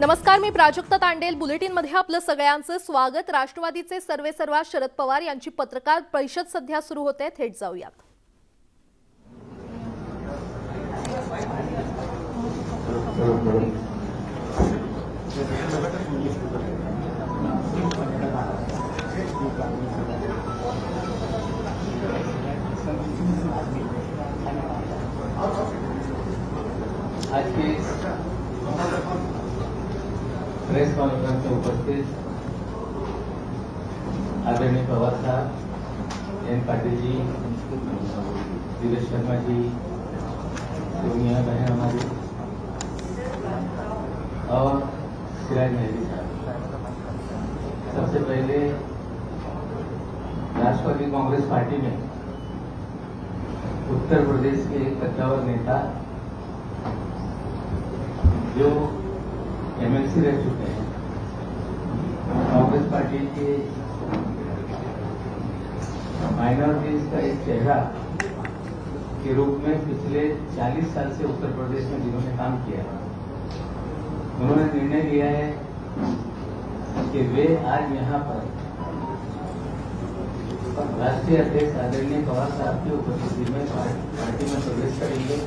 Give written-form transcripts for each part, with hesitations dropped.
नमस्कार, मी प्राजक्ता तांडेल. बुलेटिनमध्ये आपलं सगळ्यांचं स्वागत. राष्ट्रवादीचे सर्वेसर्वा शरद पवार यांची पत्रकार परिषद सध्या सुरू होते. थेट जाऊयात. आज की प्रेस कॉन्फ्रेंस में उपस्थित आदरणीय पवार साहब, एन पाटिल जी, धीरज शर्मा जी, सोनिया बहन हमारी और सिराज मेहदी साहब, सबसे पहले राष्ट्रवादी कांग्रेस पार्टी में उत्तर प्रदेश के एक कद्दावर नेता जो एमएलसी रह चुके हैं, कांग्रेस पार्टी के माइनॉरिटीज का एक चेहरा के रूप में पिछले 40 साल से उत्तर प्रदेश में जिन्होंने काम किया, उन्होंने निर्णय लिया है कि वे आज यहां पर राष्ट्रीय अध्यक्ष आदरणीय पवार साहब की उपस्थिति में पार्टी में प्रवेश करेंगे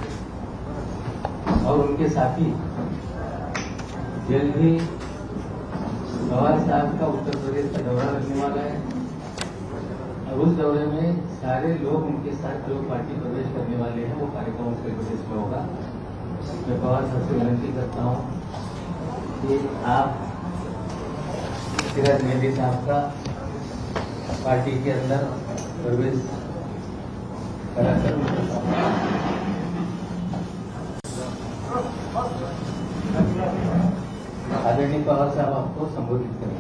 और उनके साथी जल्द ही पवार साहब का उत्तर प्रदेश का दौरा लगने वाला है और उस दौरे में सारे लोग उनके साथ जो पार्टी प्रवेश करने वाले हैं वो कार्यक्रम उत्तर प्रदेश में होगा। मैं पवार साहब से विनती करता हूं कि आप सिराज मेहदी साहब का पार्टी के अंदर प्रवेश कराकर आदरणीय पवार साहब आपको संबोधित करें।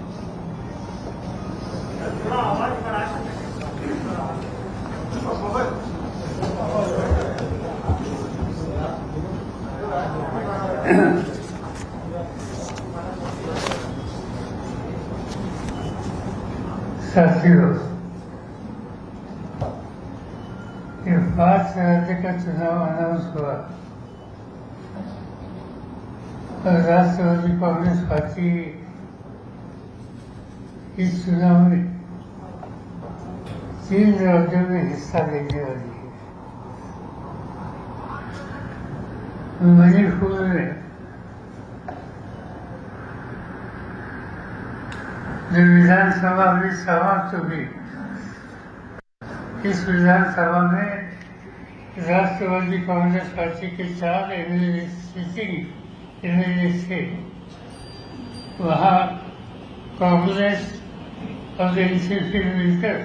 साथियों, ये 5 राज्य का चुनाव अनाउंस हुआ और राष्ट्रवादी कांग्रेस पार्टी इस चुनाव में 3 राज्यों में हिस्सा लेने वाली है। मणिपुर में जो विधानसभा भी समाप्त हुई, इस विधानसभा में राष्ट्रवादी कांग्रेस पार्टी के 4 एमएलए थे। वहाँ कांग्रेस और एनसीपी मिलकर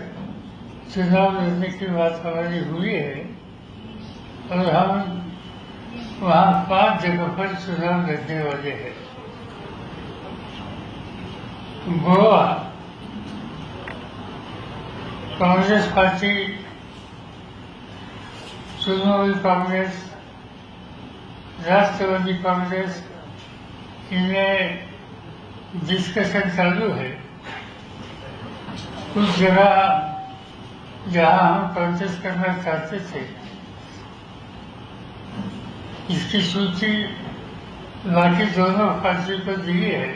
चुनाव लड़ने की बात हमारी हुई है और हम वहाँ 5 जगह पर चुनाव लड़ने वाले हैं। गोवा कांग्रेस पार्टी, तृणमूल कांग्रेस, राष्ट्रवादी कांग्रेस, इनमें डिस्कशन चालू है। कुछ जगह जहां हम प्रोटेस्ट करना चाहते थे, इसकी सूची बाकी दोनों पार्टी को दी है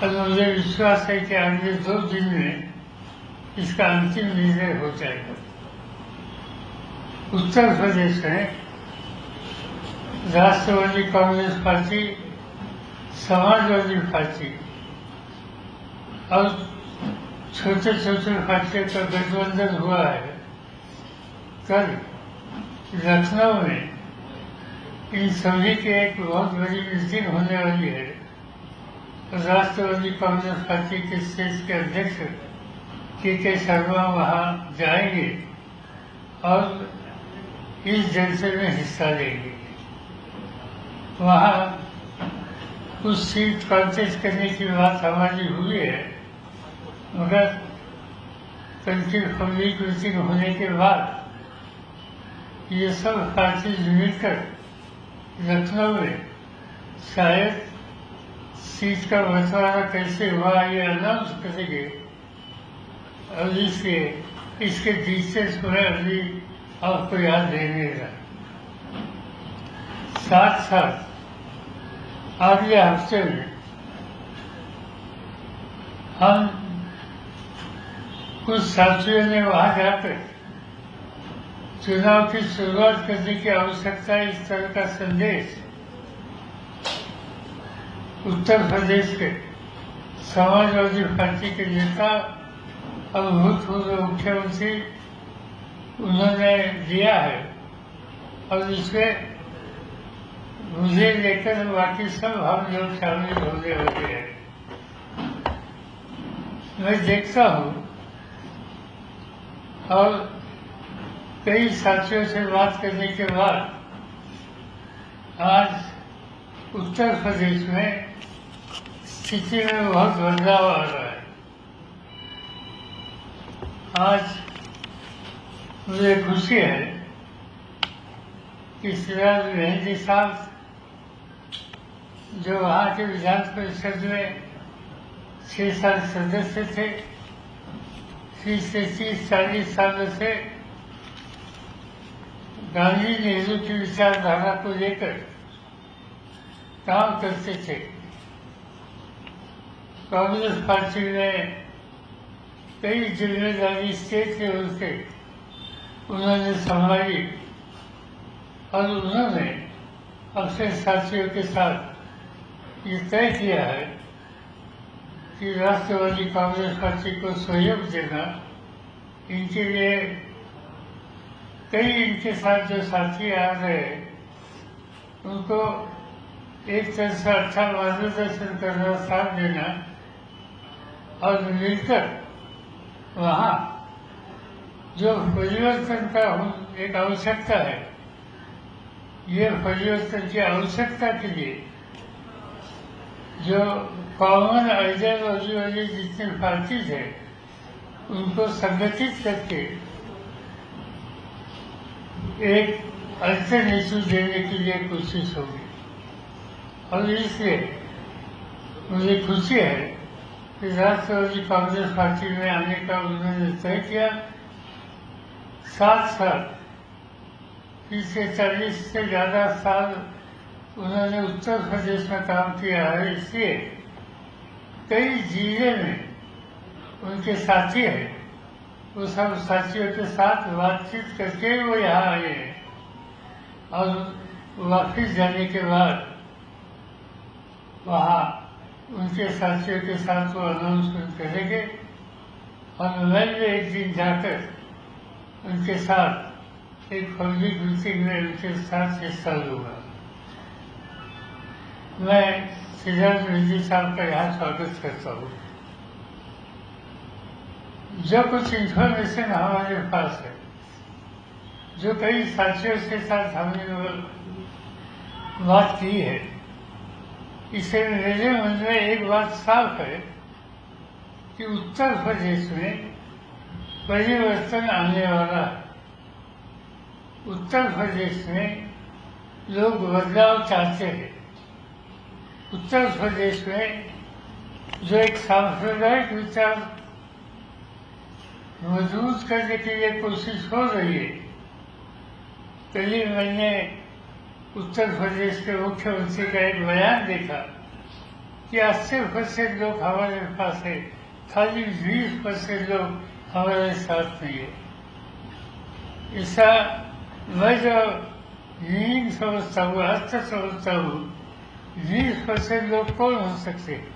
और मुझे विश्वास है कि अगले 2 दिन में इसका अंतिम निर्णय हो जाएगा। उत्तर प्रदेश में राष्ट्रवादी कांग्रेस पार्टी, समाजवादी पार्टी और छोटे छोटे पार्टियों का गठबंधन हुआ है। कल लखनऊ में इन सभी की एक बहुत बड़ी मीटिंग होने वाली है। राष्ट्रवादी कांग्रेस पार्टी के देश के अध्यक्ष के शर्मा वहां जाएंगे और इस जलसे में हिस्सा लेंगे। वहाँ कुछ सीट कॉन्टेस्ट करने की बात हमारी हुई है, मगर कल की पब्लिक मीटिंग होने के बाद ये सब पार्टी मिलकर लखनऊ में शायद सीट का बंटवारा कैसे हुआ ये अनाउंस करेंगे और इसके डिटेल्स में अभी आपको याद रहेगा। साथ साथ अगले हफ्ते में हम कुछ साथियों ने वहां जाकर चुनाव की शुरुआत करने की आवश्यकता है, इस तरह का संदेश उत्तर प्रदेश के समाजवादी पार्टी के नेता और भूतपूर्व मुख्यमंत्री उन्होंने दिया है और इसमें मुझे लेकर बाकी सब हम लोग शामिल होने वाले हैं। मैं देखता हूँ और कई साथियों से बात करने के बाद आज उत्तर प्रदेश में स्थिति में बहुत बदलाव आ रहा है। आज मुझे खुशी है कि सिराज मेहंदी साहब जो वहाँ के विधान परिषद में 6 सदस्य थे, 30-40 सालों से गांधी नेहरू की विचारधारा को लेकर काम करते थे। कांग्रेस पार्टी में कई जिम्मेदारी स्टेट लेवल से उन्होंने संभाली और उन्होंने अपने साथियों के साथ ये तय किया है कि राष्ट्रवादी कांग्रेस पार्टी को सहयोग देना। इनके लिए कई इनके साथ जो साथी आ रहे हैं उनको एक तरह से अच्छा मार्गदर्शन करना, साथ देना और मिलकर वहाँ जो परिवर्तन का एक आवश्यकता है, ये परिवर्तन की आवश्यकता के लिए जो कॉमन आइडियोलॉजी वाली जितनी पार्टीज है उनको संगठित करके एक अल्टरनेटिव देने के लिए कोशिश होगी। और इसलिए मुझे खुशी है कि राष्ट्रवादी कांग्रेस पार्टी में आने का उन्होंने तय किया। साथ 30-40 से ज़्यादा साल उन्होंने उत्तर प्रदेश में काम किया है, इसलिए कई जिले में उनके साथी हैं। वो सब साथियों के साथ बातचीत करके वो यहाँ आए हैं और वापिस जाने के बाद वहाँ उनके साथियों के साथ वो अनाउंसमेंट करेंगे और मैं भी एक दिन जाकर उनके साथ एक पब्लिक मीटिंग में उनके साथ हिस्सा लूँगा। मैं सिद्धार्थ मेहंदी साहब का यहाँ स्वागत करता हूँ। जो कुछ इंफॉर्मेशन हमारे पास है, जो कई साथियों के साथ हमने बात की है, इससे मेरे मन में एक बात साफ है कि उत्तर प्रदेश में परिवर्तन आने वाला है। उत्तर प्रदेश में लोग बदलाव चाहते हैं। उत्तर प्रदेश में जो एक सांप्रदायिक विचार मजबूत करने के लिए कोशिश हो रही है, कल ही मैंने उत्तर प्रदेश के मुख्यमंत्री का एक बयान देखा कि 80% लोग हमारे पास है, खाली 20% लोग हमारे साथ नहीं है। ऐसा मैं जो मीनिंग समझता हूँ, अर्थ समझता हूँ, 20% लोग कौन हो सकते हैं?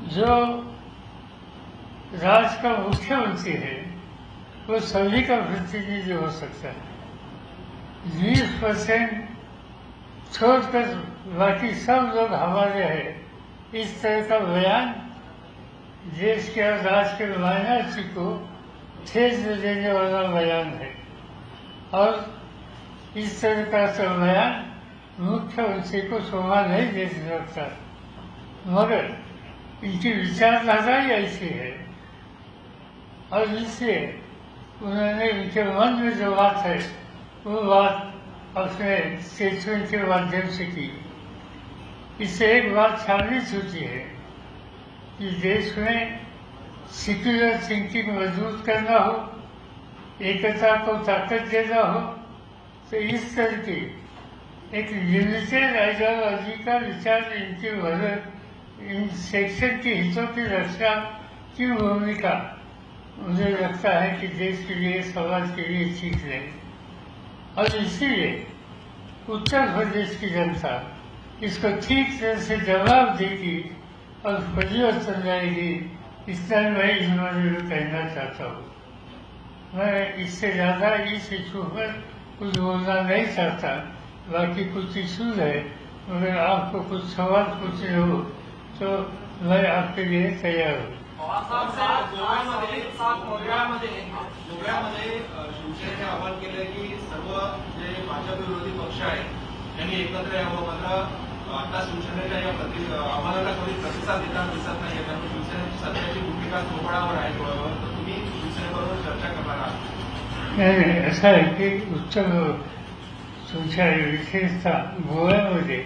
जो राज्य का मुख्यमंत्री है वो सभी का प्रतिनिधि हो सकता है। 20% छोड़कर बाकी सब लोग हमारे हैं। इस तरह का बयान देश के और राज्य के माइनॉरिटी को ठेस देने वाला बयान है और इस तरह का बयान मुख्यमंत्री को शोभा नहीं दे सकता। मगर इनकी विचारधारा ही ऐसी है और इसलिए उन्होंने इनके मन में जो बात है वो बात अपने स्टेटमेंट के माध्यम से की। इससे एक बात साबित होती है कि देश में सेक्युलर थिंकिंग मजबूत करना हो, एकता को ताकत देना हो, तो इस तरह की एक लिमिटेड आइडियोलॉजी का विचार इनके भर इन सेक्शन के हितों की रक्षा की भूमिका मुझे लगता है कि देश के लिए समाज के लिए ठीक नहीं, और इसीलिए उत्तर प्रदेश की जनता इसको ठीक तरह से जवाब देगी और परिवर्तन लाएगी, इतना मैं इस बारे में कहना चाहता हूँ। मैं इससे ज़्यादा इस इशू पर कुछ बोलना नहीं चाहता। बाकी कुछ इशूज है, मगर आपको कुछ सवाल पूछने हो तो मैं आपके लिए तैयार हूँ। गोव्यामध्ये शिवसेनेने आवाहन केलंय की सर्व जे भाजप विरोधी पक्ष आहेत त्यांनी एकत्र यावं, मात्र आता शिवसेनेच्या या आव्हानाला कधी प्रतिसाद देताना दिसत नाहीये, त्यामुळे शिवसेनेची सध्याची भूमिका सोपळावर आहे गोव्यावर, तर तुम्ही शिवसेनेबरोबर चर्चा करणार आहात? नाही, असं आहे की उत्तर तुमच्या विशेषतः गोव्यामध्ये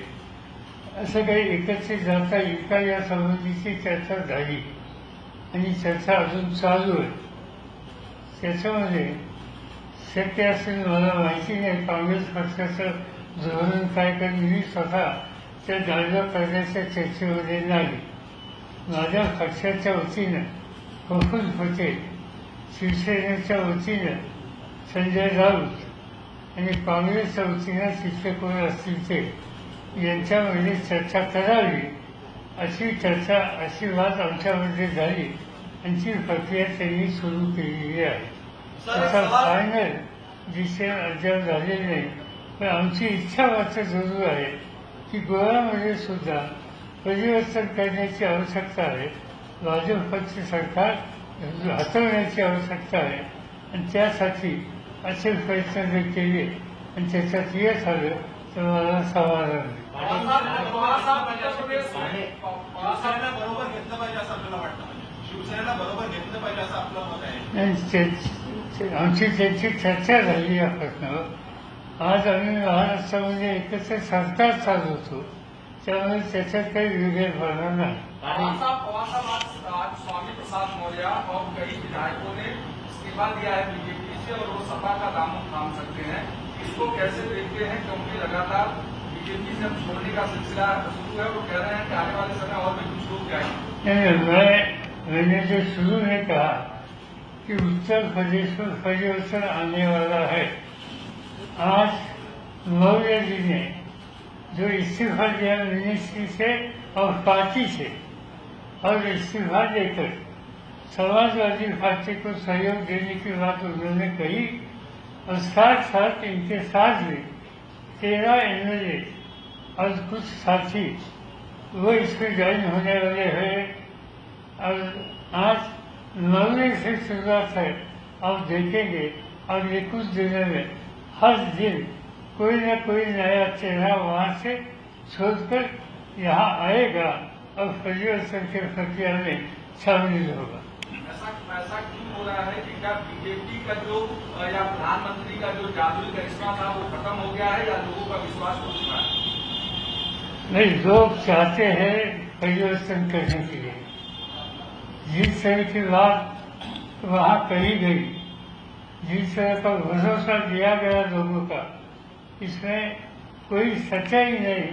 असं काही एकत्रित जाता येईल का या संबंधीची चर्चा झाली आणि चर्चा अजून चालू आहे. त्याच्यामध्ये शक्य असेल, मला माहिती नाही काँग्रेस पक्षाचं धोरण काय, कारण मी स्वतः त्या दाव्या करण्याच्या चर्चेमध्ये नाही. माझ्या पक्षाच्या वतीनं प्रफुल्ल पटेल, शिवसेनेच्या वतीनं संजय राऊत आणि काँग्रेसच्या वतीनं तिथले कोण असतील ते यांच्यामध्ये चर्चा करावी अशी चर्चा, अशी बात आमच्यामध्ये झाली आणि ती प्रक्रिया त्यांनी सुरू केलेली आहे. त्याचा फायनल डिसिजन अद्याप झालेलं नाही, पण आमची इच्छा मात्र जरूर आहे की गोव्यामध्ये सुद्धा परिवर्तन करण्याची आवश्यकता आहे. भाजपचे सरकार हटवण्याची आवश्यकता आहे आणि त्यासाठी असे प्रयत्न जर केले आणि त्याच्यात यश आलं तर मला समाधान आहे. शिवसेनेला बरोबर घेतलं पाहिजे असं आपल्याला वाटतं, शिवसेनेला बरोबर घेतलं पाहिजे असं आपलं मत आहे. आमची त्यांची चर्चा झाली या प्रश्नावर. आज आम्ही महाराष्ट्रामध्ये एकत्र सरकार चालवतो, त्यामुळे त्याच्यात काही वेगळेपणा नाही. पवार साहब आज स्वामी प्रसाद मौर्य और कई विधायकों ने इस्तीफा दिया है बीजेपी से और वो सपा का दामन थाम सकते हैं, इसको कैसे देखते हैं? क्योंकि लगातार बीजेपी से छोड़ने का सिलसिला शुरू है, वो कह रहे हैं कि आने वाले समय और भी कुछ लोग जाएंगे. मैंने जो शुरू में कहा कि उत्तर प्रदेश में परिवर्तन आने वाला है, आज मौर्य जी ने जो इस्तीफा दिया मिनिस्ट्री से और पार्टी से, और इस्तीफा देकर समाजवादी पार्टी को सहयोग देने की बात उन्होंने कही, और साथ साथ इनके साथ भी 13 एमएलए और कुछ साथी वो इसमें ज्वाइन होने वाले हैं. और आज मौर्य से शुरुआत है, आप देखेंगे और ये कुछ दिनों में हर दिन कोई न कोई नया चेहरा वहाँ से छोड़कर यहाँ आएगा और परिवर्तन की प्रक्रिया में शामिल होगा. ऐसा क्यों हो रहा है कि क्या बीजेपी का जो या प्रधानमंत्री का जो जादुई करिश्मा था वो खत्म हो गया है या लोगों का विश्वास हो चुका है? नहीं, लोग चाहते हैं परिवर्तन करने के लिए. जिस तरह की बात वहाँ कही गई, जिस तरह का भरोसा दिया गया लोगों का, इसमें कोई सच्चाई नहीं.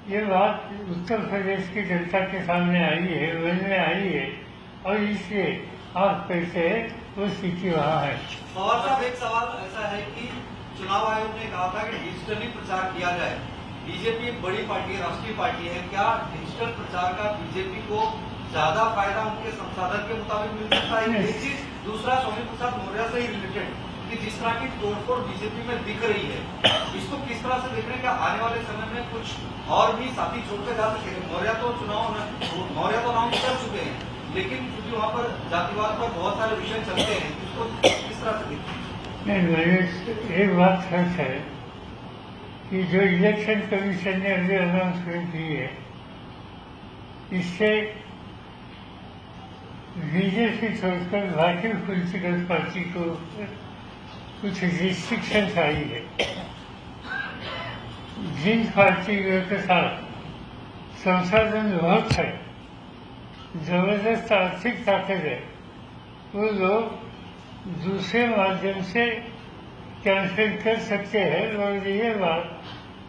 ये बात उत्तर प्रदेश की जनता के सामने आई है, मन में आई है, और इसलिए आप कहते हैं वो स्थिति वहाँ है. पवार साहब, एक सवाल ऐसा है कि चुनाव आयोग ने कहा था कि डिजिटली प्रचार किया जाए. बीजेपी एक बड़ी पार्टी है, राष्ट्रीय पार्टी है, क्या डिजिटल प्रचार का बीजेपी को ज्यादा फायदा उनके संसाधन के मुताबिक मिल सकता है? एक चीज, दूसरा स्वामी प्रसाद मौर्य से ही रिलेटेड कि जिस तरह की तोड़फोड़ बीजेपी में दिख रही है, इसको किस तरह से देख रहे हैं? क्या आने वाले समय में कुछ और भी साथी छोड़कर जा सके? मौर्य तो अनाउंस कर चुके हैं, लेकिन क्योंकि वहाँ पर जातिवाद पर बहुत सारे विषय चलते हैं, इसको किस तरह से देखते हैं? नहीं, एक बात सच है कि जो इलेक्शन कमीशन ने अभी अनाउंसमेंट की है, इससे बीजेपी छोड़कर बाकी पॉलिटिकल पार्टी को कुछ रिस्ट्रिक्शन आई है. जिन पार्टियों के साथ संसाधन बहुत है, जबरदस्त आर्थिक ताकत है, वो लोग दूसरे माध्यम से कैंसिल कर सकते हैं. और ये बात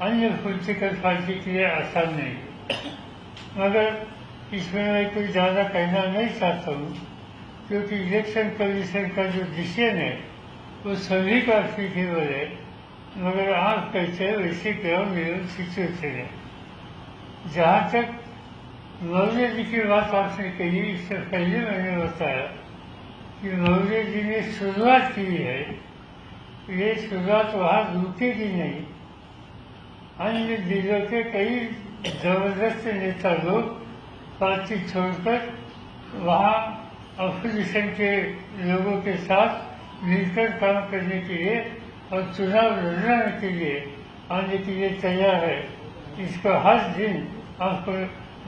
अन्य पॉलिटिकल पार्टी के लिए आसान नहीं है। मगर इसमें मैं कोई ज़्यादा कहना नहीं चाहता हूँ, क्योंकि इलेक्शन कमीशन का जो डिसीजन है वो सभी का फीजिबल है, मगर आप कहते हैं वैसे ग्राउंड लेवल सिचुएशन है। जहाँ तक मौर्य जी की बात आपने कही, इससे पहले मैंने बताया कि मौर्य जी ने शुरुआत की है, ये शुरुआत वहाँ रुकेगी नहीं। अन्य जिलों के कई जबरदस्त नेता लोग पार्टी छोड़कर वहाँ अपोजिशन के लोगों के साथ मिलकर काम करने के लिए और चुनाव लड़ने के लिए आने के लिए तैयार है। इसका हर दिन आपको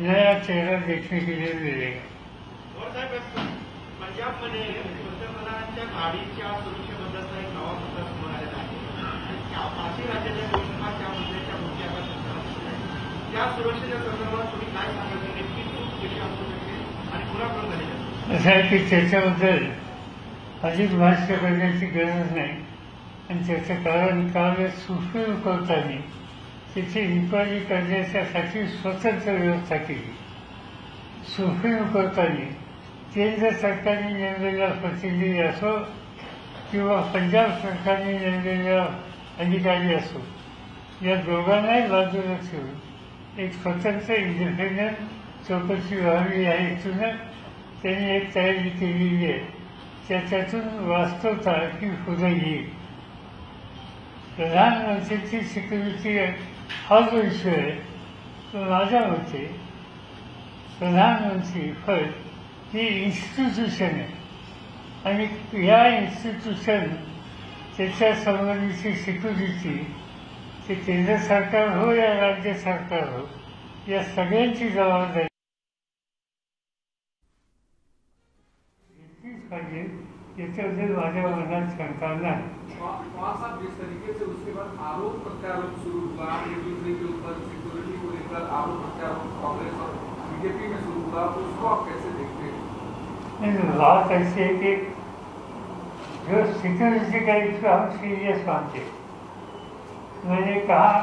नया चेहरा देखने के लिए मिलेगा। और साहेब, पंजाबमध्ये पंतप्रधानांच्या गाडीच्या सुरक्षेबद्दलचा एक नवा मुद्दा समोर आलेला आहे। त्या 5 राज्याच्या घोषणा त्याबद्दलच्या मुद्द्यावर चर्चा होत आहे। त्या सुरक्षेच्या संदर्भात तुम्ही काय सांगाल, नेमकी चूक कशी असू शकते आणि कुणाकडून झाली आहे? असं आहे की त्याच्याबद्दल अधिक भाष्य करण्याची गरज नाही, आणि त्याचं कारण काल सुप्रीम कोर्टाने तिथे इन्क्वायरी करण्यासाठी स्वतंत्र व्यवस्था केली। सुप्रीम कोर्टाने केंद्र सरकारने नेमलेला प्रतिनिधी असो किंवा पंजाब सरकारने नेमलेला अधिकारी असो, या दोघांनाही बाजूला ठेवून एक स्वतंत्र इंडिपेंडंट चौकशी व्हावी या हेतूनं त्यांनी एक तयारी केलेली आहे। त्याच्यातून वास्तवता ही पुढे येईल। प्रधानमंत्र्यांची सिक्युरिटी हा जो इश्यू आहे तो माझ्या मते प्रधानमंत्री पद ही इन्स्टिट्यूशन आहे, आणि या इन्स्टिट्यूशन त्याच्या संबंधीची सिक्युरिटी ते केंद्र सरकार हो या राज्य सरकार हो, या सगळ्यांची जबाबदारी घेतलीच पाहिजे, याच्याबद्दल माझ्या मनात शंका नाही। वहाँ साहब जिस तरीके से उसके बाद आरोप प्रत्यारोप शुरू हुआ, एक दूसरे के ऊपर सिक्योरिटी को लेकर आरोप प्रत्यारोप कांग्रेस और बीजेपी में शुरू हुआ, उसको आप कैसे देखते हैं? बात ऐसी है कि जो सिक्योरिटी का इश्यू हम सीरियस मानते, मैंने कहा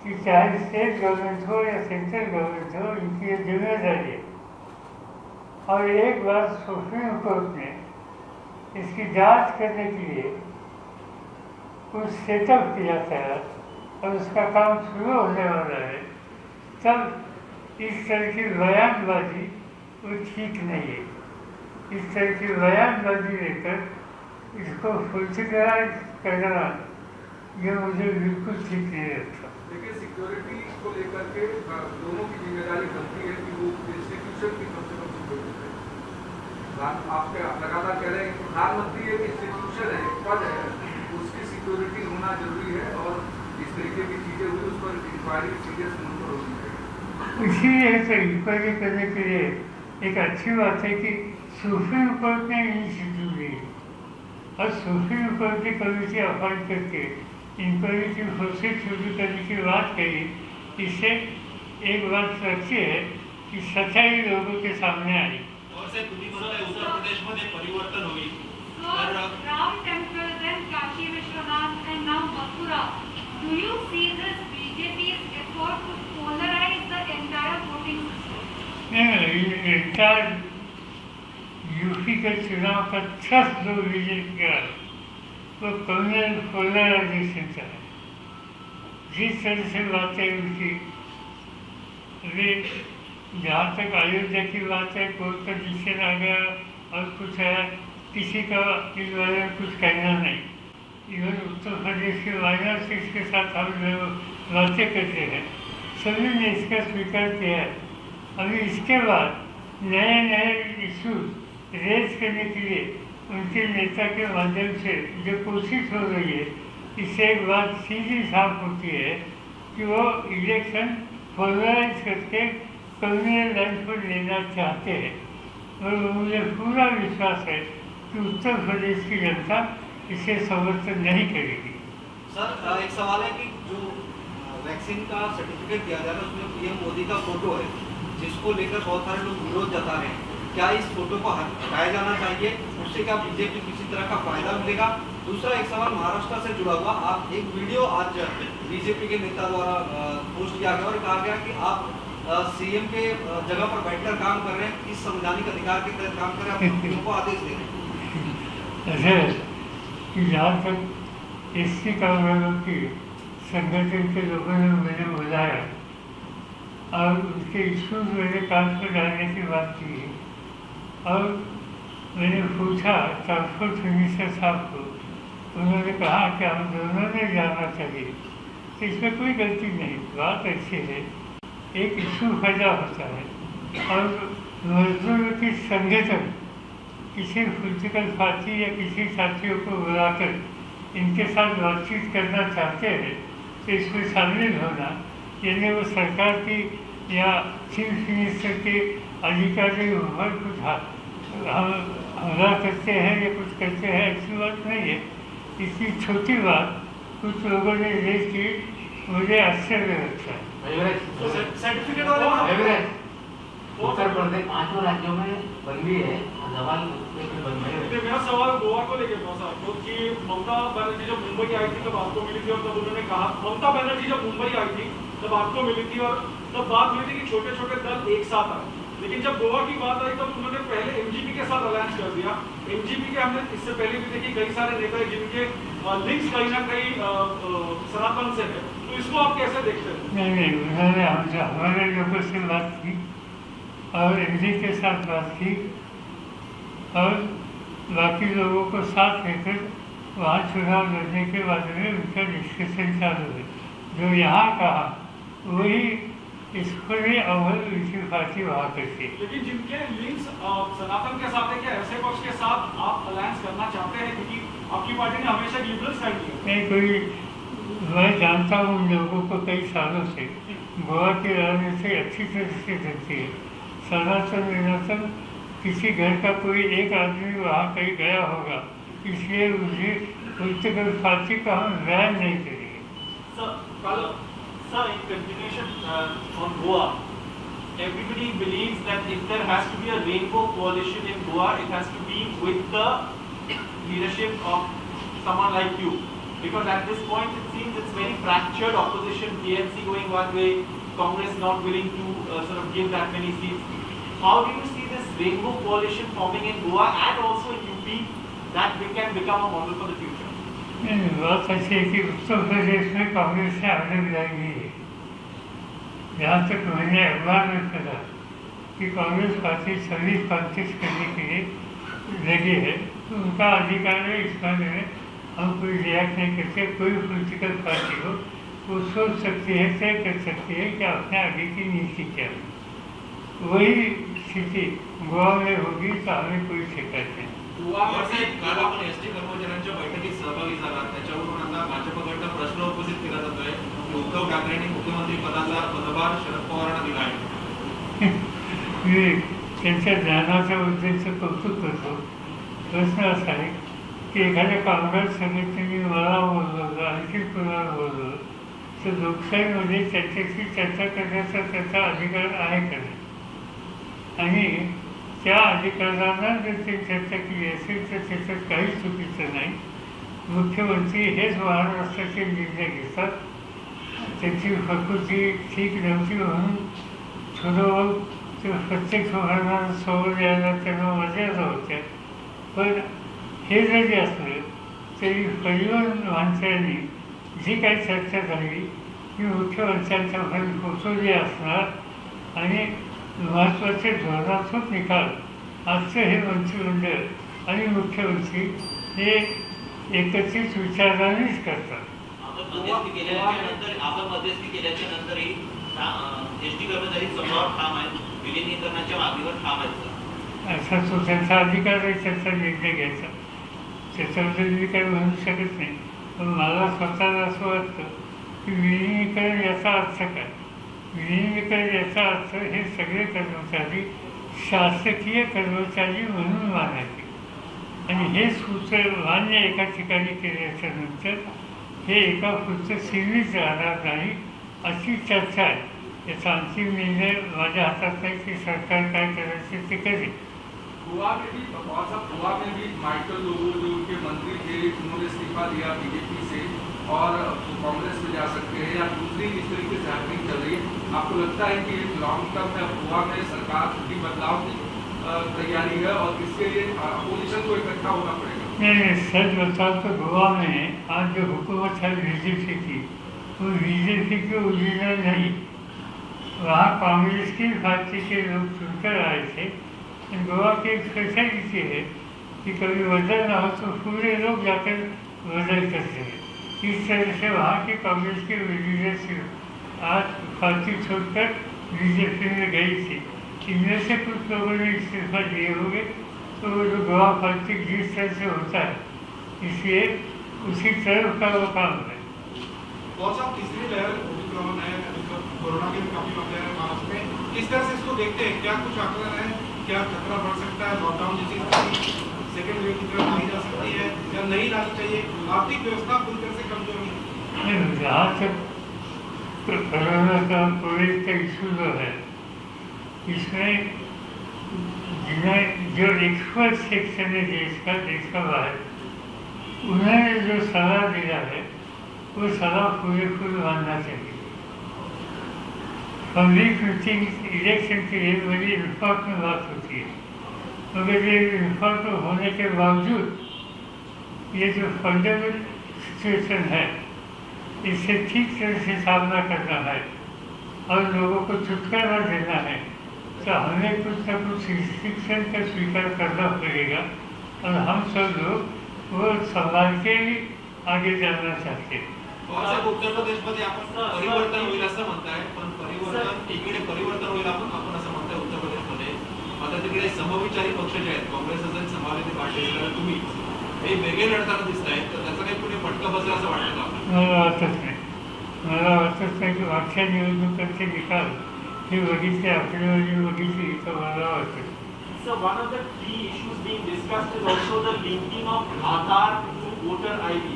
कि चाहे स्टेट गवर्नमेंट हो या सेंट्रल गवर्नमेंट हो, इनकी ये जिम्मेदारी है। और एक बार सुप्रीम कोर्ट ने इसकी जांच करने के लिए कुछ सेटअप किया था और उसका काम शुरू होने वाला है, तब इस तरह की बयानबाजी वो ठीक नहीं है। इस तरह की बयानबाजी लेकर इसको पॉलिटिकलाइज करना ये मुझे बिल्कुल ठीक नहीं लगता। देखिए, सिक्योरिटी को लेकर के दोनों की जिम्मेदारी बनती है कि वो इंस्टीट्यूशन की कम से कम सिक्योरिटी है। आप लगातार कह रहे हैं कि प्रधानमंत्री एक इंस्टीट्यूशन है, एक पद है, उसकी सिक्योरिटी होना जरूरी है, और इस तरीके की चीजें हुई उस पर इंक्वायरी सीरियस नोट पर होनी चाहिए। इसीलिए तो इंक्वायरी करने के लिए एक अच्छी बात है कि सुप्रीम कोर्ट ने इनिशिएटिव ली और सुप्रीम कोर्ट की कमेटी अपॉइंट करके इंक्वायरी की प्रोसेस शुरू करने की बात कही। इससे एक बात अच्छी है कि सच्चाई लोगों के सामने आई। और से तुम्ही बोलताय उत्तर प्रदेशमध्ये परिवर्तन होईल, तर Ram Temple, then Kashi Vishwanath, and now Mathura. Do you see this BJP's effort to polarize the entire voting system? Entire UP के चुनाव का ट्रस्ट जो विजिट किया वो कम्युनल पोलराइजेशन का है। जिस तरह से बातें उनकी वे, जहाँ तक अयोध्या की बात है, कोर्ट का डिसीजन आ गया और कुछ है, किसी का इस बारे में कुछ कहना नहीं। इवन उत्तर प्रदेश के माइनॉरिटीज के साथ हम लोग बातें करते हैं, सभी ने इसका स्वीकार किया है। अभी इसके बाद नए नए इशू रेज करने के लिए उनके नेता के माध्यम से जो कोशिश हो रही है, इससे एक बात सीधी साफ होती है कि वो इलेक्शन पोलराइज करके कम्युनल लाइन पर लेना चाहते हैं। और मुझे पूरा विश्वास है कि उत्तर प्रदेश की जनता इसे समर्थन नहीं करेगी। सर, एक सवाल है कि जो वैक्सीन का सर्टिफिकेट दिया जा रहा है उसमें पीएम मोदी का फोटो है, जिसको लेकर बहुत सारे लोग विरोध जता रहे हैं। क्या इस फोटो को हटाया जाना चाहिए? उससे क्या बीजेपी किसी तरह का फायदा मिलेगा? दूसरा एक सवाल महाराष्ट्र से जुड़ा हुआ, आप एक वीडियो आज बीजेपी के नेता द्वारा पोस्ट किया गया और कहा गया कि आप सीएम के जगह पर बैठकर काम कर रहे हैं, इस संवैधानिक अधिकार के तहत काम कर रहे हैं, आप मंत्रियों को आदेश दे रहे हैं। ऐसे कि जहाँ तक एससी कामगारों की संगठन के लोगों ने मुझे बुलाया और उसके इश्यूज मेरे कान पर डालने की बात की और मैंने पूछा ट्रांसपोर्ट मिनिस्टर साहब को, उन्होंने कहा कि हम दोनों ने जाना चाहिए। तो इसमें कोई गलती नहीं, बात अच्छी है, एक इशू पैदा होता है और मजदूरों की संगठन किसी पॉलिटिकल पार्टी या किसी साथियों को बुलाकर इनके साथ बातचीत करना चाहते हैं तो इसमें शामिल होना, यानी वो सरकार की या चीफ मिनिस्टर के अधिकारी ऊपर कुछ हमला करते हैं या कुछ करते हैं, ऐसी बात नहीं है। इतनी छोटी बात कुछ लोगों ने रेज की, मुझे आश्चर्य लगता है। सर्टिफिकेट वाले उत्तर प्रदेश 5 राज्यों में बंदी है, सवाल मेरा सवाल गोवा को लेकर था साहब, क्योंकि ममता बनर्जी जब मुंबई आई थी तब आपको मिली थी और तब उन्होंने कहा, ममता बनर्जी जब मुंबई आई थी तब आपको मिली थी और तब बात हुई थी कि छोटे छोटे दल एक साथ आए, लेकिन जब गोवा की बात आई तब उन्होंने पहले एमजीपी के साथ अलायंस कर दिया। एमजीपी के हमने इससे पहले भी देखी कई सारे नेता जिनके लिंक्स कहीं ना कहीं सनातन से है, तो इसको आप कैसे देखते हैं? नहीं, उन्होंने हमसे हमारे लोगों से बात की और एमजी के साथ बात की और बाकी लोगों को साथ लेकर वहाँ चुनाव लड़ने के बारे में उनका डिस्कशन चालू है। जो यहाँ कहा वही इसको भी अव्वल उनकी पार्टी वहाँ करती है। लेकिन जिनके लिंक्स सनातन के साथ है, क्या ऐसे पक्ष के साथ आप अलायंस करना चाहते हैं? क्योंकि आपकी पार्टी ने हमेशा लिबरल साइड लिया। नहीं, कोई मैं जानता हूँ उन लोगों को कई सालों से, गोवा की राजनीति अच्छी तरह से चलती है। सनातन विनातन किसी घर का कोई एक आदमी वहाँ कहीं गया होगा, इसलिए मुझे पॉलिटिकल पार्टी का हम बैन नहीं करेंगे। Sir, in continuation on Goa, everybody believes that if there has to be a rainbow coalition in Goa, it has to be with the leadership of someone like you. Because at this point it seems it's very fractured opposition, TMC going one way, Congress not willing to sort of give that many seats. How do you see this rainbow coalition forming in Goa and also in UP that we can become a model for the future? नहीं, बात ऐसी है कि उत्तर प्रदेश में कांग्रेस से आगे बढ़ाई गई है। जहाँ तक मैंने अखबार में पढ़ा कि कांग्रेस पार्टी सर्विस कॉन्टेस्ट करने के लिए लगी है, तो उनका अधिकार है, इस बारे में हम कोई रिएक्ट नहीं करते। कोई पॉलिटिकल पार्टी हो वो सोच सकती है, तय कर सकती है कि अपने आगे की नीति क्या है। वही स्थिति गोवा में होगी तो हमें कोई शिकायत नहीं। काल आपण एसटी कर्मचाऱ्यांच्या बैठकीत सहभागी झाला, त्याच्यावरून आता भाजपकडनं प्रश्न उपस्थित केला जातोय की उद्धव ठाकरेंनी मुख्यमंत्री पदाचा पदभार शरद पवारांना दिला आहे। मी त्यांच्या ज्ञानाच्या उद्देशाचं कौतुक करतो। प्रश्न असा आहे की एखाद्या कामगार संघटनेने मला बोलवलं, आणखी कोणाला बोलवलं तर लोकशाहीमध्ये त्याच्याशी चर्चा करण्याचा त्याचा अधिकार आहे का नाही, आणि त्या अधिकाऱ्यांना जर ते चर्चा केली असेल तर त्याच्यात काहीच चुकीचं नाही। मुख्यमंत्री हेच महाराष्ट्राचे निर्णय घेतात, त्यांची प्रकृती ठीक नव्हती म्हणून थोडं ते प्रत्येक सुधारणारा सोबत यायला त्यांना मर्यादा होत्या, पण हे जरी असलं तरी परिवहन मंत्र्यांनी जी काही चर्चा झाली ती मुख्यमंत्र्यांच्यापर्यंत पोचवली असणार आणि महत्त्वाचे धोरणात्मक निकाल आजचं हे मंत्रिमंडळ आणि मुख्यमंत्री हे एकत्रित विचारानेच करतात। आपण मध्यस्थी केल्याच्या नंतरही एसटी कर्मचारी संभावर ठाम आहेत, विलिनीकरणाच्या मागणीवर ठाम आहेत। असा तो त्यांचा अधिकार आहे त्याचा निर्णय घ्यायचा, त्याच्याबद्दल मी काही म्हणू शकत नाही। पण मला स्वतःला असं वाटतं की विलिनीकरण याचा अर्थ काय? विलिनीकरण याचा अर्थ हे सगळे कर्मचारी शासकीय कर्मचारी म्हणून मानायचे, आणि हे सूत्र मान्य एका ठिकाणी केल्याच्या नंतर हे एका पुढचं सीमित राहणार नाही अशी चर्चा आहे। याचा अंतिम निर्णय माझ्या हातात नाही की सरकार काय करायचे ते करेल, गोवा में भी गोवा में भी माइकल लोबो जो उनके मंत्री थे उन्होंने इस्तीफा दिया बीजेपी से और कांग्रेस में जा सकते हैं, या दूसरी इस तरीके से हैपनिंग चल रही है। आपको लगता है कि लॉन्ग टर्म में गोवा में सरकार छुट्टी बदलाव की तैयारी है और इसके लिए अपोजिशन को इकट्ठा होना पड़ेगा? नहीं, सच बताओ तो गोवा में आज जो हुकूमत है बीजेपी की, वो बीजेपी की ओरिजिनल नहीं, वहाँ कांग्रेस की पार्टी के लोग चुनकर आए थे। गोवा की एक स्पेशलिटी है कि कभी बदल ना हो तो पूरे लोग जाकर बदल करते हैं। इस तरह से वहाँ की कांग्रेस की लीडरशिप आज पार्टी छोड़कर बीजेपी में गई थी। इनमें से कुछ लोगों ने इस्तीफा दिए होंगे, तो जो गोवा पार्टी जिस तरह से होता है, इसलिए उसी तरह का वो काम है। और साहब तीसरी लहर ओमिक्रॉन है, कोरोना के भी काफी मामले हैं महाराष्ट्र में, किस तरह से इसको देखते हैं? क्या कुछ आकलन है? क्या खतरा बढ़ सकता है? लॉकडाउन जैसी स्थिति सेकेंड वेव की तरफ आई जा सकती है या नहीं लानी चाहिए? आर्थिक व्यवस्था पूरी तरह से कमजोर है। जहाँ तक कोरोना का कोविड का इशू जो है, इसमें जिन्हें जो एक्सपर्ट सेक्शन है देश का बाहर, उन्होंने जो सलाह दिया है वो सलाह पूरे मानना चाहिए। पब्लिक मीटिंग इलेक्शन के लिए बड़ी रिपोर्ट में बात होती है, मगर ये रिपोर्ट होने के बावजूद ये जो फंडामेंटल सिचुएशन है, इससे ठीक तरह से सामना करना है और लोगों को छुटकारा देना है, तो हमें कुछ न कुछ रिस्ट्रिक्शन का स्वीकार करना पड़ेगा और हम सब लोग वो संभाल के आगे जाना चाहते हैं। साहेब, उत्तर प्रदेशमध्ये आपण परिवर्तन होईल असं म्हणताय, पण परिवर्तन इकडे परिवर्तन होईल आपण असं म्हणताय उत्तर प्रदेशमध्ये, मात्र तिकडे समविचारी पक्ष जे आहेत, काँग्रेस असेल, समाजवादी पार्टी असेल, तुम्ही हे वेगळे लढताना दिसतायत, तर त्याचा काही पुढे फटका बसेल असं वाटतं का? मला वाटत नाही की मागच्या निवडणुकांचे निकाल हे बघितले, आकडेवारी बघितली तर मला वाटतं. So one of the key issues being discussed is also the linking of Aadhaar to voter ID,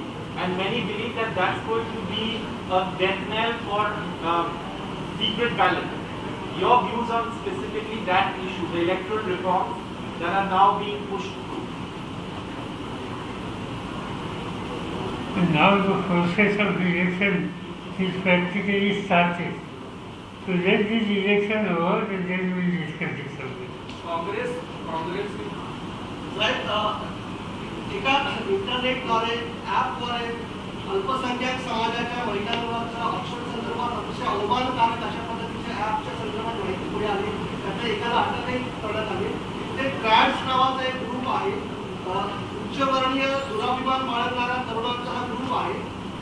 and many believe that that's going to be a death knell for secret ballot. Your views on specifically that issue, the electoral reforms that are now being pushed through? And now the process of election is practically started. So let this election over and then we will discuss this subject. Congress साहेब, एका इंटरनेटद्वारे ॲपद्वारे अल्पसंख्याक समाजाच्या महिलांवरच्या option संदर्भात अतिशय अवमानकारक अशा पद्धतीच्या ॲपच्या संदर्भात माहिती पुढे आली. त्याचा एकाला अटकही करण्यात आली. ते ट्रॅड्स नावाचा एक ग्रुप आहे, उच्चवर्णीय दुराभिमान बाळगणारा तरुणांचा हा ग्रुप आहे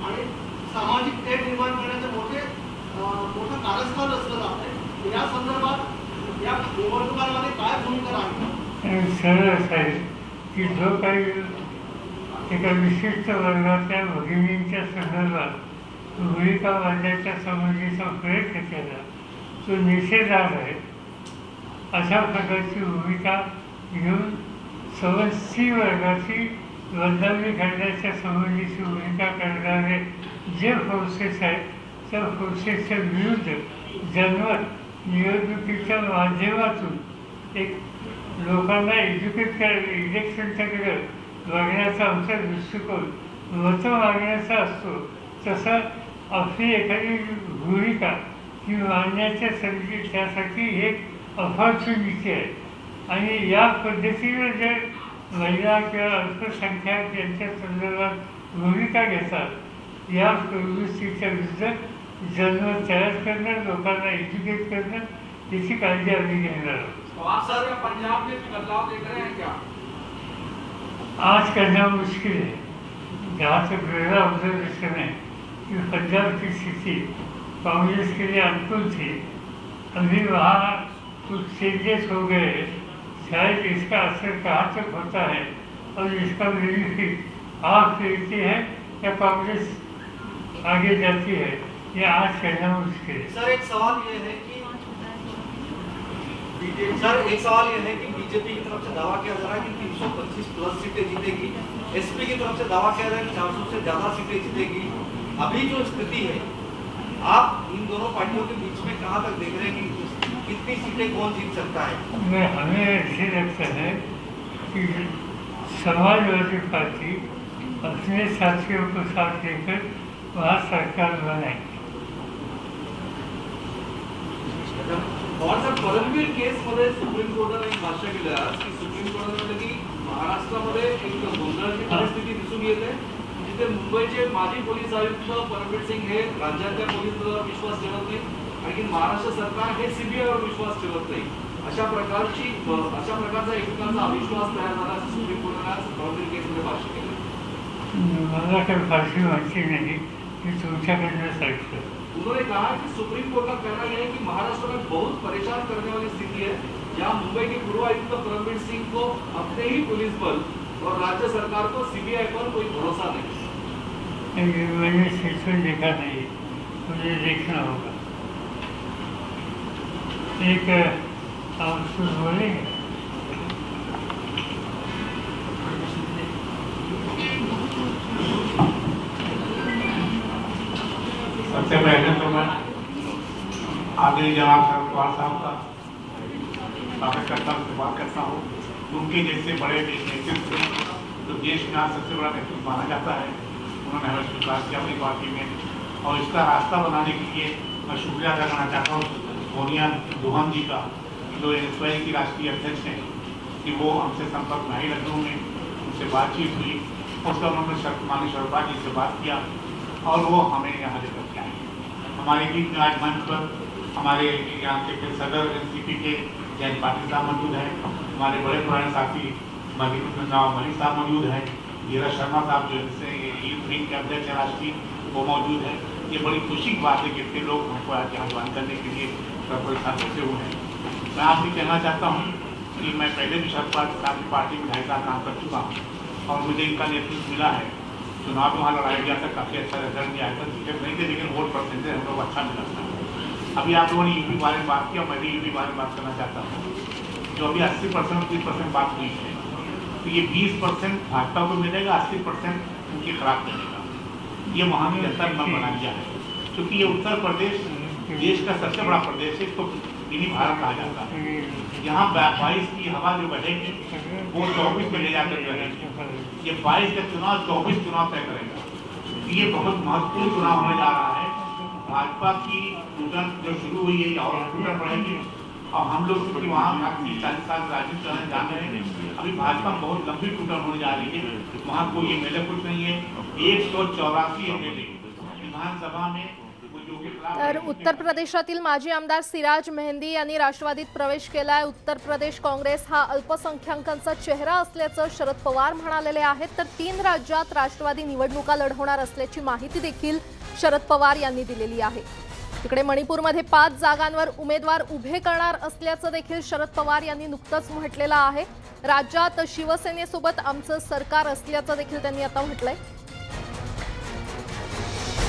आणि सामाजिक तेढ निर्माण करण्याचे मोठं कारस्थान असलं जाते. या संदर्भात या निवडणुकांमध्ये काय भूमिका राहील? सरळ असं आहे की जो काही एका विशिष्ट वर्गाच्या भगिनींच्या संदर्भात भूमिका बांधण्याच्या संबंधीचा प्रयत्न केला तो निषेधार्ह आहे. अशा प्रकारची भूमिका घेऊन सवस्ती वर्गाची बदनामी करण्याच्या संबंधीची भूमिका करणारे जे फोर्सेस आहेत, त्या फोर्सेसच्या विरुद्ध जनमत निवडणुकीच्या माध्यमातून एक लोकांना एज्युकेट इलेक्शनच्याकडे वागण्याचा आमचा दृष्टिकोन मतं मागण्याचा असतो. तसं आपली एखादी भूमिका ही मांडण्याच्या संधी त्यासाठी एक ऑपॉर्च्युनिटी आहे आणि या पद्धतीनं जे महिला किंवा अल्पसंख्याक यांच्या संदर्भात भूमिका घेतात, या प्रवृत्तीच्या विरुद्ध जनमत तयार करणं, लोकांना एज्युकेट करणं, याची काळजी आम्ही घेणार आहोत. आप सर पंजाब में भी बदलाव देख रहे हैं क्या? आज कहना मुश्किल है. जहाँ तक मेरा ऑब्जर्वेशन है कि पंजाब की स्थिति कांग्रेस के लिए अनुकूल थी, अभी वहाँ कुछ चेंजेस हो गए. शायद इसका असर कहाँ तक होता है और इसका बेनिफिट आप लेती है या कांग्रेस आगे जाती है, ये आज कहना मुश्किल है. सर, एक सवाल ये है कि बीजेपी की तरफ से दावा किया जा रहा है कि 325 प्लस सीटें जीतेगी, एसपी की तरफ से दावा किया जा रहा है कि 400 से ज्यादा सीटें जीतेगी. अभी जो स्थिति है, आप इन दोनों पार्टियों के बीच में कहाँ तक देख रहे हैं कि कितनी सीटें कौन जीत सकता है? हमें ऐसे लगता है कि समाजवादी पार्टी अपने साथियों को साथ लेकर वहाँ सरकार बनाएगी। पवार साहेब, परमवीर केसमध्ये सुप्रीम कोर्टाने एक भाष्य केलं आज की सुप्रीम कोर्टाने म्हटलं की महाराष्ट्रामध्ये एक गोंधळाची परिस्थिती दिसून येते, जिथे मुंबईचे माजी पोलीस आयुक्त परमवीर सिंग हे राज्यातल्या पोलीस दलावर विश्वास ठेवत नाही, आणखी महाराष्ट्र सरकार हे सीबीआयवर विश्वास ठेवत नाही. अशा प्रकारचा एकमेकांचा अविश्वास तयार झाला असं सुप्रीम कोर्टाने आज परमवीर केसमध्ये भाष्य केलं. मला काही फारशी माहिती नाही, मी तुमच्याकडनं ऐकलं. उन्होंने कहा कि सुप्रीम कोर्ट का कहना यह है कि महाराष्ट्र में बहुत परेशान करने वाली स्थिति है, जहां मुंबई के पूर्व आयुक्त परमवीर सिंह को अपने ही पुलिस बल और राज्य सरकार को सीबीआई पर कोई भरोसा नहीं. मैंने सेशन देखा नहीं, मुझे देखना होगा. एक आप कुछ बोलेंगे? सबसे पहले तो मैं आदरणीय जनाब शरद पवार साहब का स्वागत करता हूँ, बात करता हूँ. उनके जैसे बड़े नेतृत्व तो देश में आज सबसे बड़ा नेतृत्व माना जाता है, उन्होंने हमें स्वीकार किया अपनी पार्टी में, और इसका रास्ता बनाने के लिए मैं शुक्रिया अदा करना चाहता हूँ सोनिया दुहान जी का, जो एनएसवाई की राष्ट्रीय अध्यक्ष हैं, कि वो हमसे संपर्क में आई लखनऊ में, उनसे बातचीत हुई, उसका उन्होंने माननीय शरद जी से बात किया और वो हमें यहाँ लेकर के आए. हमारे बीच में आज मंच पर हमारे यहाँ के सदर एनसीपी के जयंत पाटिल साहब मौजूद हैं, हमारे बड़े पुराने साथी मलिक साहब मौजूद हैं, धीरज शर्मा साहब जो यूथ विंग के अध्यक्ष हैं राष्ट्रीय, वो मौजूद हैं. ये बड़ी खुशी की बात है कि इतने लोग हमको आज यहाँ ज्वाइन करने के लिए साथ होते हुए हैं. मैं आपसे कहना चाहता हूँ कि मैं पहले भी शरद पवार साहब की पार्टी में 2.5 साल काम कर चुका हूँ और मुझे इनका नेतृत्व मिला है. चुनाव में वहाँ लड़ाया गया था, काफ़ी अच्छा रिजल्ट भी आया था, टिकट नहीं थे लेकिन वोट परसेंटेज हम लोग अच्छा मिला था. अभी आप लोगों ने यूपी बारे में बात किया, मैं भी यूपी बारे में बात करना चाहता हूँ. जो अभी 80% 30% बात हुई है, तो ये 20% भाजपा को मिलेगा, 80% उनके खिलाफ मिलेगा. ये वहाँ की जनता ने मन बना दिया है, क्योंकि ये उत्तर प्रदेश देश का सबसे बड़ा प्रदेश है, इसको मिनी भारत कहा जाता है. यहाँ 22 की हवा जो बहेगी वो 24 में ले जाकर रहेगी. ये 22 का चुनाव 24 चुनाव तय करेगा. ये बहुत महत्वपूर्ण चुनाव होने जा रहा है. भाजपा की टूटन जो शुरू हुई है और टूटन बढ़ेगी, और हम लोग क्योंकि वहाँ 40 साल राजनीति करने जा रहे हैं, अभी भाजपा में बहुत लंबी टूटन होने जा रही है. वहाँ कोई एमएलए कुछ नहीं है, 184 एमएलए विधानसभा में. तर उत्तर प्रदेशातील माजी आमदार सिराज मेहंदी यांनी राष्ट्रवादीत प्रवेश केलाय. उत्तर प्रदेश काँग्रेस हा अल्पसंख्याकांचा चेहरा असल्याचं शरद पवार म्हणालेले आहेत. तर 3 राज्यात राष्ट्रवादी निवडणुका लढवणार असल्याची माहिती देखील शरद पवार यांनी दिलेली आहे. तिकडे मणिपूरमध्ये 5 जागांवर उमेदवार उभे करणार असल्याचं देखील शरद पवार यांनी नुकतंच म्हटलेलं आहे. राज्यात शिवसेनेसोबत आमचं सरकार असल्याचं देखील त्यांनी आता म्हटलंय.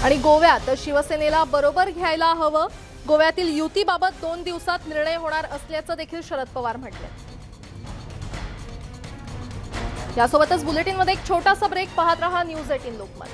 आणि गोव्यात शिवसेनेला बरोबर घ्यायला हवं. गोव्यातील युतीबाबत 2 दिवसात निर्णय होणार असल्याचं देखील शरद पवार म्हटले. यासोबतच बुलेटिनमध्ये एक छोटासा ब्रेक. पाहत रहा न्यूज 18 लोकमत.